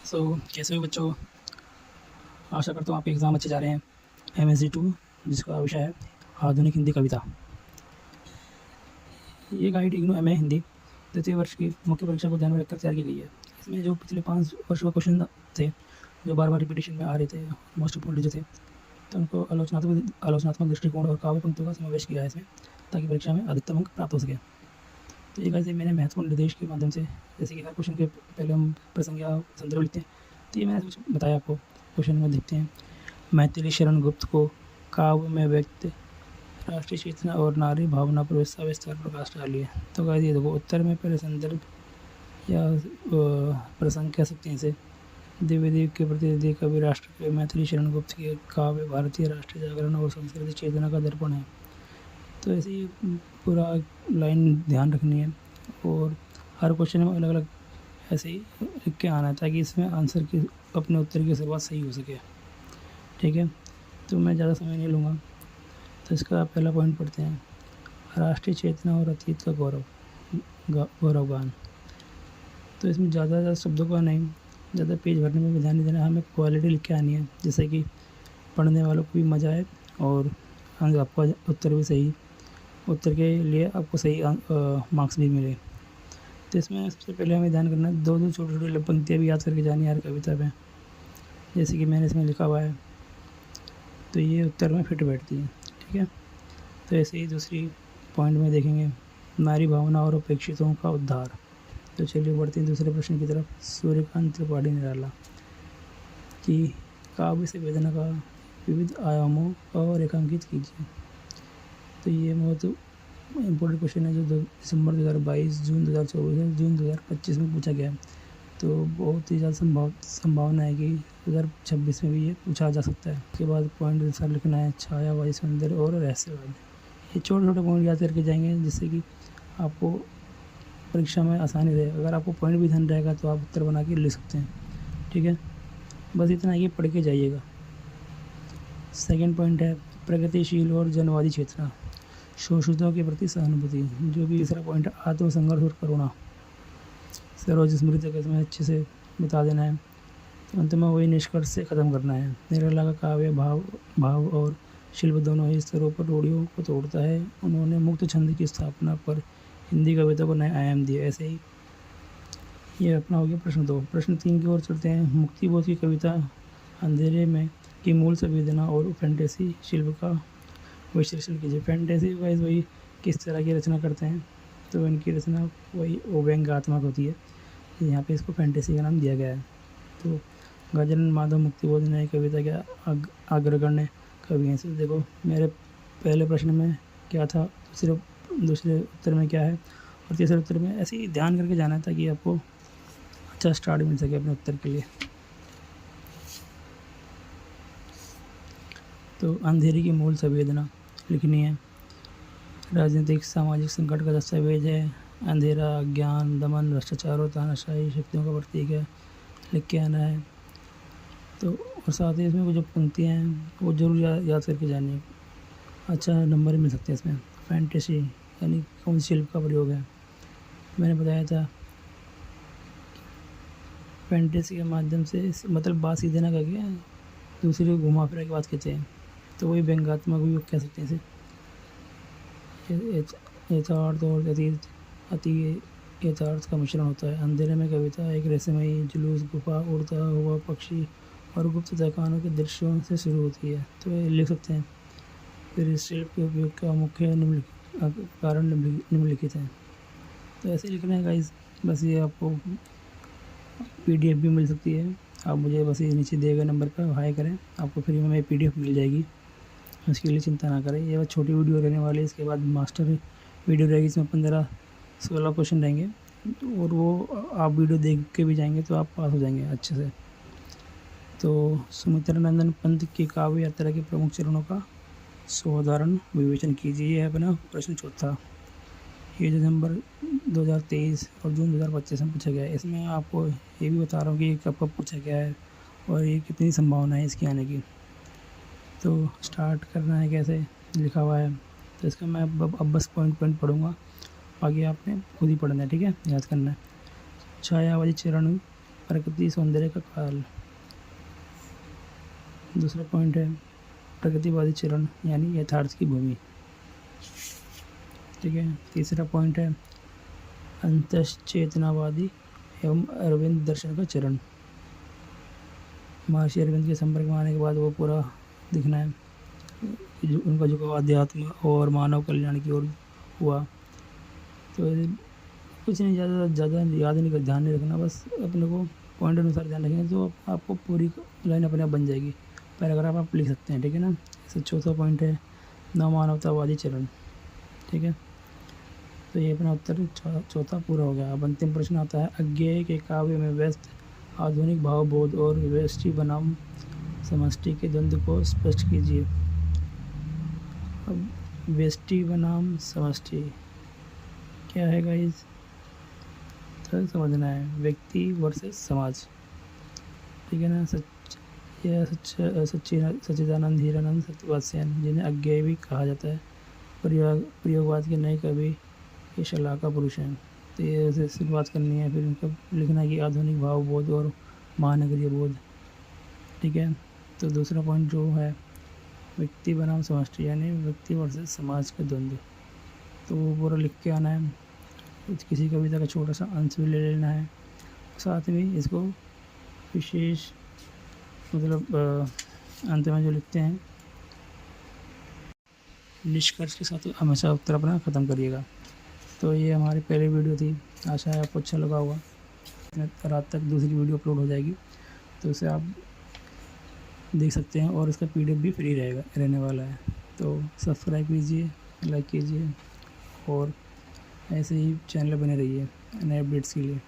कैसे हो बच्चों। आशा करता हूँ आपके एग्ज़ाम अच्छे जा रहे हैं। MSc 2 जिसका विषय है आधुनिक हिंदी कविता। ये गाइड इग्नू MA हिंदी द्वितीय वर्ष की मुख्य परीक्षा को ध्यान में रखकर तैयार की गई है। इसमें जो पिछले 5 वर्षों का क्वेश्चन थे, जो बार बार रिपीटेशन में आ रहे थे, मोस्ट इम्पोर्टेंट जो थे, तो उनको आलोचनात्मक दृष्टिकोण और काव्य पंक्तियों का समावेश किया है इसमें, ताकि परीक्षा में अधिकतम अंक प्राप्त हो सके। तो ये गाइस मैंने महत्वपूर्ण निर्देश के माध्यम से, जैसे कि हर क्वेश्चन के पहले हम प्रसंग या संदर्भ लिखते हैं, तो ये मैंने कुछ बताया आपको। क्वेश्चन में देखते हैं, मैथिली शरण गुप्त को काव्य में व्यक्त राष्ट्रीय चेतना और नारी भावना पर विस्तार प्रकाश डालिए। तो गाइस ये देखो, उत्तर में पहले संदर्भ या प्रसंग कह सकते हैं इसे। देवी देव के प्रतिनिधि कवि राष्ट्र के मैथिली शरण गुप्त के काव्य भारतीय राष्ट्रीय जागरण और संस्कृति चेतना का दर्पण है। तो ऐसे ही पूरा लाइन ध्यान रखनी है, और हर क्वेश्चन में अलग अलग ऐसे ही लिख के आना है, ताकि इसमें आंसर की अपने उत्तर की शुरुआत सही हो सके। ठीक है, तो मैं ज़्यादा समय नहीं लूँगा। तो इसका पहला पॉइंट पढ़ते हैं, राष्ट्रीय चेतना और अतीत का गौरवगान। तो इसमें ज़्यादा शब्दों का नहीं, ज़्यादा पेज भरने में भी ध्यान नहीं देना, हमें क्वालिटी लिख के आनी है, जिससे कि पढ़ने वालों को भी मज़ा आए और आपका उत्तर भी सही, उत्तर के लिए आपको सही मार्क्स भी मिले। तो इसमें सबसे पहले हमें ध्यान करना है, दो दो छोटी छोटी पंक्तियाँ भी याद करके जानी है हर कविता में, जैसे कि मैंने इसमें लिखा हुआ है, तो ये उत्तर में फिट बैठती है। ठीक है, तो ऐसे ही दूसरी पॉइंट में देखेंगे, नारी भावना और अपेक्षितों का उद्धार। तो चलिए बढ़ते हैं दूसरे प्रश्न की तरफ। सूर्यकांत त्रिपाठी निराला की काव्य से वेदना का विविध आयामों को रेखांकित कीजिए। तो ये बहुत इम्पोर्टेंट क्वेश्चन है, जो दिसंबर 2022, जून 2024 और जून 2025 में पूछा गया है। तो बहुत ही ज़्यादा संभावना है कि 2026 में भी ये पूछा जा सकता है। उसके बाद पॉइंट अनुसार लिखना है, छायावादी सौंदर्य और रहस्यवाद। ये छोटे छोटे पॉइंट याद करके जाएंगे, जिससे कि आपको परीक्षा में आसानी रहे। अगर आपको पॉइंट भी ध्यान रहेगा तो आप उत्तर बना के लिख सकते हैं। ठीक है, बस इतना ही पढ़ के जाइएगा। सेकेंड पॉइंट है, प्रगतिशील और जनवादी चेतना, शोषितों के प्रति सहानुभूति। जो भी तीसरा पॉइंट है, आत्मसंघर्ष और करुणा। सरोज स्मृति को इसमें अच्छे से बता देना है। तो अंत में वही निष्कर्ष से ख़त्म करना है। निराला का काव्य भाव और शिल्प दोनों ही स्तरों पर रूढ़ियों को तोड़ता है। उन्होंने मुक्त छंद की स्थापना पर हिंदी कविता को नए आयाम दिए। ऐसे ही ये अपना हो गया प्रश्न 2। प्रश्न 3 की ओर चलते हैं। मुक्तिबोध की कविता अंधेरे में की मूल संवेदना और फैंटेसी शिल्प का विश्लेषण कीजिए। फैंटेसी वाइज वही किस तरह की रचना करते हैं, तो इनकी रचना वही व्यंग्यात्मक होती है, यहाँ पे इसको फैंटेसी का नाम दिया गया है। तो गजानन माधव मुक्तिबोध नए कविता के अग्रगण्य कवि हैं। तो देखो मेरे पहले प्रश्न में क्या था, दूसरे उत्तर में क्या है, और तीसरे उत्तर में। ऐसे ही ध्यान करके जाना है, ताकि आपको अच्छा स्टार्ट मिल सके अपने उत्तर के लिए। तो अंधेरे की मूल संवेदना लिखनी है। राजनीतिक सामाजिक संकट का दस्तावेज है। अंधेरा अज्ञान, दमन, भ्रष्टाचार और तानाशाही शक्तियों का प्रतीक है, लिख के आना है। तो और साथ ही इसमें जो पंक्तियाँ हैं वो जरूर याद करके जानी है, अच्छा नंबर मिल सकते हैं इसमें। फैंटेसी यानी कौन सी शिल्प का प्रयोग है, मैंने बताया था। फैंटेसी के माध्यम से मतलब बात सीधे ना करके दूसरी घुमा फिरा की बात कहते हैं, तो वही व्यंग्यात्मक भी कह सकते हैं इसे। यथार्थ और अति यथार्थ का मिश्रण होता है। अंधेरे में कविता एक रहस्यमयी जुलूस, गुफा, उड़ता हुआ पक्षी और गुप्त तहखानों के दृश्यों से शुरू होती है, तो ये लिख सकते हैं। फिर इस शिल्प के उपयोग का मुख्य कारण निम्नलिखित है। तो ऐसे लिखना है गाइस। बस ये आपको PDF भी मिल सकती है। आप मुझे बस ये नीचे दिए गए नंबर पर हाई करें, आपको फ्री में PDF मिल जाएगी। उसके लिए चिंता ना करें। ये बस छोटी वीडियो रहने वाली है। इसके बाद मास्टर वीडियो रहेगी, इसमें 15-16 क्वेश्चन रहेंगे, और वो आप वीडियो देख के भी जाएंगे तो आप पास हो जाएंगे अच्छे से। तो सुमित्रानंदन पंत की काव्य यात्रा के प्रमुख चरणों का साधारण विवेचन कीजिए। ये है अपना प्रश्न 4। ये दिसंबर 2023 और जून 2025 में पूछा गया है। इसमें आपको ये भी बता रहा हूँ कि कब पूछा गया है और ये कितनी संभावना है इसकी आने की। तो स्टार्ट करना है कैसे, लिखा हुआ है। तो इसका मैं अब बस पॉइंट पढ़ूँगा, आगे आपने खुद ही पढ़ना है। ठीक है, याद करना है। छायावादी चरण प्रकृति सौंदर्य का काल। दूसरा पॉइंट है प्रगतिवादी चरण यानी यथार्थ की भूमि। ठीक है। तीसरा पॉइंट है अंतश्चेतनावादी एवं अरविंद दर्शन का चरण। महर्षि अरविंद के संपर्क में आने के बाद वो पूरा दिखना है कि उनका झुकाव अध्यात्म और मानव कल्याण की ओर हुआ। तो कुछ नहीं, ज़्यादा याद नहीं, ध्यान नहीं रखना, बस अपने को पॉइंट अनुसार ध्यान रखेंगे तो आपको पूरी लाइन अपने आप बन जाएगी, पैराग्राफ आप लिख सकते हैं। ठीक है ना। जैसे चौथा पॉइंट है नवमानवतावादी चरण। ठीक है। तो ये अपना उत्तर चौथा पूरा हो गया। अब अंतिम प्रश्न आता है अज्ञेय के काव्य में व्यस्त आधुनिक भावबोध और व्यष्टि बनाम समष्टि के द्वंद्व को स्पष्ट कीजिए। अब व्यष्टि बनाम समष्टि क्या है गाइस, तो समझना है, व्यक्ति वर्सेस समाज। ठीक है ना। सच्चिदानंद हीरानंद सत्यवादसेन, जिन्हें अज्ञेय भी कहा जाता है, प्रयोगवाद के नए कवि, ये शलाका पुरुष हैं। तो ये शुरुआत करनी है, फिर इनका लिखना है कि आधुनिक भावबोध और महानगरीय बोध। ठीक है। तो दूसरा पॉइंट जो है व्यक्ति बनाम समष्टि यानी व्यक्ति वर्सेस समाज का द्वंद्व, तो वो पूरा लिख के आना है। किसी कविता का छोटा सा अंश भी ले लेना है, साथ में इसको विशेष मतलब अंत में जो लिखते हैं निष्कर्ष के साथ हमेशा उत्तर अपना ख़त्म करिएगा। तो ये हमारी पहली वीडियो थी, आशा है आपको अच्छा लगा होगा। रात तक दूसरी वीडियो अपलोड हो जाएगी, तो उसे आप देख सकते हैं और इसका PDF भी फ्री रहने वाला है। तो सब्सक्राइब कीजिए, लाइक कीजिए और ऐसे ही चैनल बने रहिए नए अपडेट्स के लिए।